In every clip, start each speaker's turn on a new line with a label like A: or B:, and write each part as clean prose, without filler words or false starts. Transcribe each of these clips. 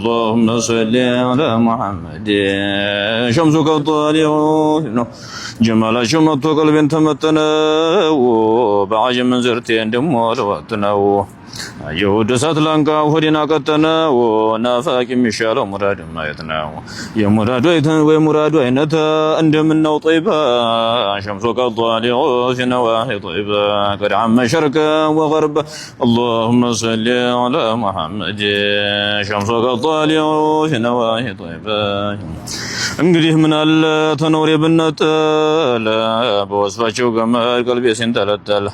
A: اللهم صل على محمد شمسك الطالع جمال شمت قلب تمتنا بعجم من زرتين دم ولوتنا يهود ساتلانكا وهدينا قتنا ونافاك مشالو مراد مايتنا يا مراد ومراد وينتا عندمنا طيبا شمسك الطالع في نواحي طيبا قد عم شرق وغرب اللهم صل على محمد شمسك الطالع في نواحي طيبا እንግዲህ ምን አለ ተኖር የብነት በወስፋቸው ገመድ ቀልቤ ሲንጠለጠል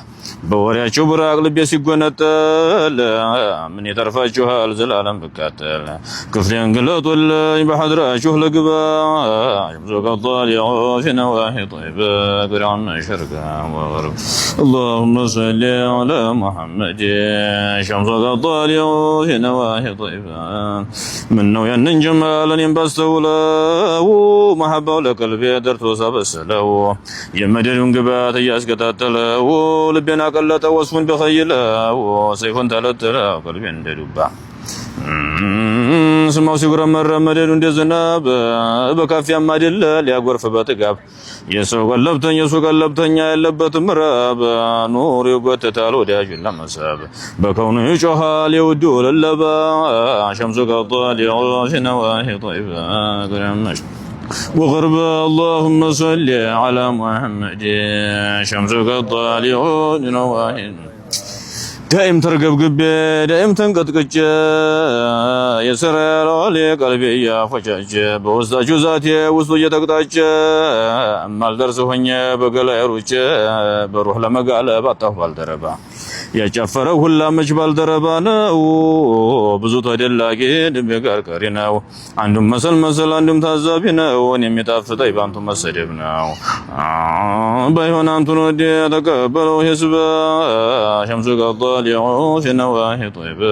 A: በወሬያቸው ብራቅ ልቤ ሲጎነጠል ምን ይተርፋችኋል ዘላለም ብቃጠል ክፍሌን ግለጡልኝ በሐድራችሁ ልግባ شمسك الطالع في نواحي طيبة قرعا شرقا وغرب اللهم صل على محمد شمسك الطالع في نواحي طيبة منو ينن جمالا ينبستولا محبة لقلبي درت وسبسله يمددون قبات ياسقطتله لبنا قلت وصف بخيله سيف تلتله قلبي انددبا ስማው ሲጉረመረም መደዱ እንደ ዝናብ በካፊያ ማደለ ሊያጎርፍ በጥጋብ የሰው ቀለብተኛ ያለበት ምዕራብ ኑር ይጎተታል ወዳጁን ለመሳብ በከውኑ ይጮሃል የውዱ ለለባ شمسك الطالع في نواحي طيبة قرمش وغرب اللهم صل على محمد شمسك الطالع في نواحي دائم ترقب قبي دائم تنقطقج يسر علي قلبي يا فجاج بوسط جزاتي وسط يتقطعج مال درس هنيا بقلا يروج بروح لما قال بطه بالدربا የጨፈረው ሁላ መጅባል ደረባና ብዙ ተደላቂ ድም የቀርቀሪ ነው አንዱም መሰል አንዱም ታዛቢ ነው እኔም የሚጣፍጠኝ ባንቱ መሰደብ ነው ባይሆን አንቱን ወደ ተቀበለው ህዝብ شمسك الطالع في نواحي طيبة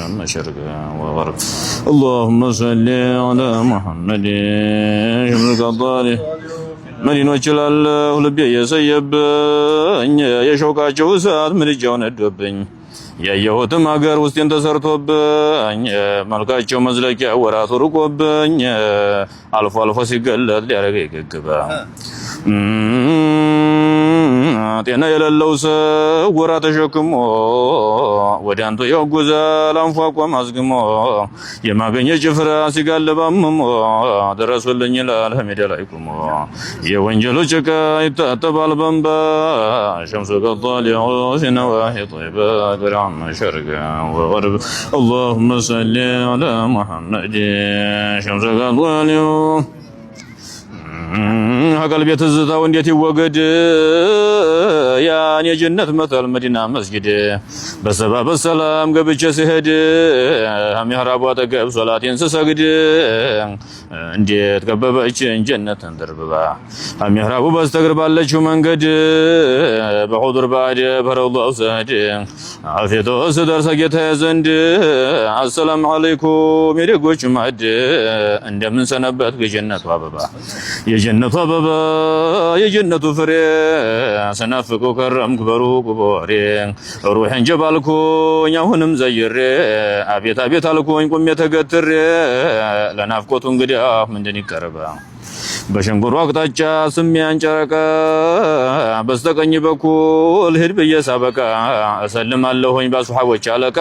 A: لما شرق وغرب اللهم صل على محمد شمسك الطالع መዲኖች ላለሁ ልቤ የሰየብኝ የሾቃቸው እሳት ምድጃው ነዶብኝ ያየሁትም ሀገር ውስጤን ተሰርቶብኝ መልካቸው መዝለቂያ ወራቱ ርቆብኝ አልፎ ሲገለጥ ሊያረገኝ ገግባ ጤና የሌለው ሰው ወራ ተሸክሞ ወደ አንተ ያጓዛል አንፏቋ ማዝግሞ የማገኘ ጭፍራ ሲጋለባምሞ ድረሱልኝ ይላል ሜዳ ላይ ቆሞ የወንጀሎች ዕቃ ይታጠባል በእንባ شمسك الطالع في نواحي طيبة قرعا شرقا وغرب اللهم صل على محمد شمسك الطالع قلبي تزتاو እንዴት ይወገድ ያን የጀነት መተል መዲና መስጊድ በሰባብ ሰላም ገብቼ ሲሄድ ሚህራቡ አጠገብ ሶላቴን ስሰግድ እንዴት ከበበችኝ ጀነትን ደርብባ ሚህራቡ በስተግር ባለችው መንገድ በሁዱር ባደ በረውላው ዘድ አፊቶ ስደርስ ጌታዬ ዘንድ አሰላሙ አለይኩም የደጎች ማዕድ እንደምን ሰነበት የጀነቱ አበባ የጀነቱ አበባ የጀነቱ ፍሬ ሰናፍቆ ከረምኩ በሩቅ ቦሬ ሩህን ጀባልኩኝ አሁንም ዘይሬ አቤት አቤት አልኩኝ ቁሜ ተገትሬ ለናፍቆቱ እንግዲህ ምንድን ይቀርባ በሸንጎሩ አቅጣጫ ስሚያን ጨረቃ በስተቀኝ በኩል ሄድ በየሳበቃ እሰልማለሁኝ በሱሐቦች አለቃ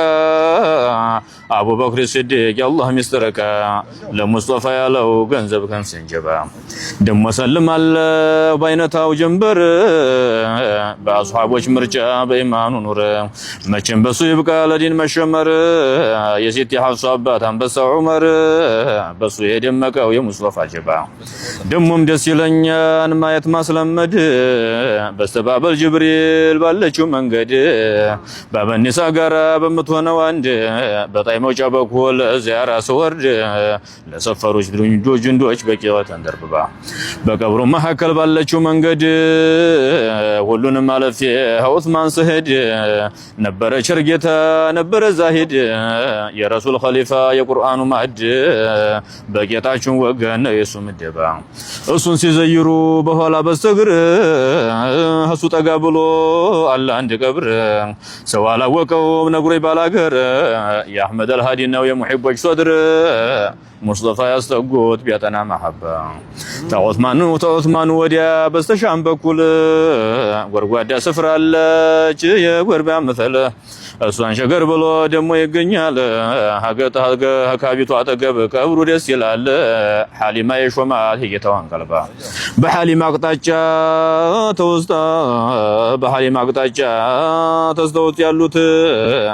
A: አቡበክር ሲዲቅ የአላህ ሚስጥረቃ ለሙስጠፋ ያለው ገንዘብ ከንስንጀባ ደሞ እሰልማለሁ በአይነታው ጀንበር በሱሐቦች ምርጫ በኢማኑ ኑር መቼም በሱ ይብቃ ለዲን መሸመር የሲቲ ሐፍሳ አባት አንበሳ ዑመር በሱ የደመቀው የሙስጠፋ ጀባ ደሞም ደስ ይለኛል ማየት ማስለመድ በስተባበል ጅብሪል ባለችው መንገድ ባበኒሳ ጋራ በመትሆነው አንድ በጣይ መውጫ በኩል ዚያራ ስወርድ ለሰፈሮች ድንጆች በቂዋ ተንደርብባ በቀብሩ መሐከል ባለችው መንገድ ሁሉንም ማለፍ ዑስማን ስሄድ ነበረ ቸርጌታ ነበረ ዛሂድ የረሱል ኸሊፋ የቁርአኑ ማዕድ በጌታችን ወገን የሱ ምደባ እሱን ሲዘይሩ በኋላ በስተግር እሱ ጠጋ ብሎ አለ አንድ ቀብር ሰው አላወቀውም ነግሮኝ ባላገር የአህመድ አልሃዲ ነው የሙሒቦች ሶድር ሙስጠፋ ያስጠጉት ቢያጠና መሐባ ተዑስማኑ ወዲያ በስተሻም በኩል ጎርጓዳ ስፍራ አለች የጎርባ ምትል እሷን ሸገር ብሎ ደሞ ይገኛል ሀካቢቱ አጠገብ ቀብሩ ደስ ይላል ሐሊማ የሾማት ጌታዋን ቀልባ በሐሊማ አቅጣጫ ተስተውት ያሉት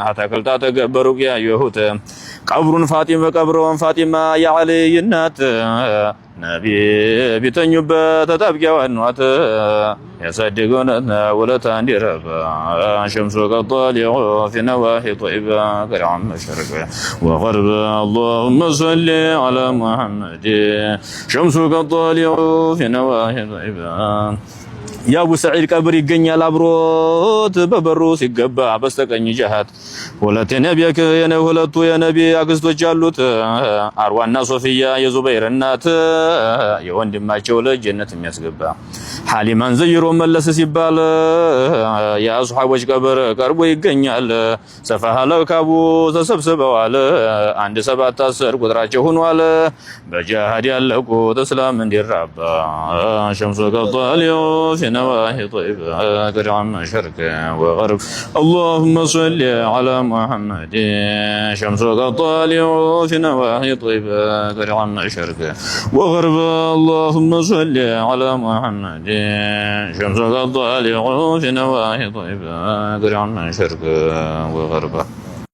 A: አታክልት አጠገብ በሩቅ ያየሁት ቀብሩን ፋጢማ የዓልይ እናት ነቢ ቢተኙበት ተጣብቂያው አኗት ያሳደገውና ወለታ እንዲረባ ሸምሱ ቀጣሊዑ في نواحي طيبة كرعم مشرق وغرب اللهم صل على محمد شمسك الطالع في نواحي طيبة يا ابو سعيد ቀብር ይገኛል አብሮት በበሩ ሲገባ በስተቀኝ ጀሃት ሁለት የነቢ አክስቶች አሉት አርዋና ሶፊያ የዙበይር እናት የወንድማቸው ልጅ ጀነት የሚያስገባ ሐሊማን ዘይሮ መለስ ሲባል የአስሐቦች ቀብር ቀርቦ ይገኛል ሰፋሃ ለካቡ ተሰብስበዋል 1-7-10 ቁጥራቸው ሆኗል በጃሃድ ያለቁት እስላም እንዲራባ ሸምሱ ቀጣሊዑ في نواحي طيبة كرعم شرق وغرب اللهم صل على محمد شمسك الطالع في نواحي طيبة كرعم شرق وغرب اللهم صل على محمد شمسك الطالع في نواحي طيبة كرعم شرق وغرب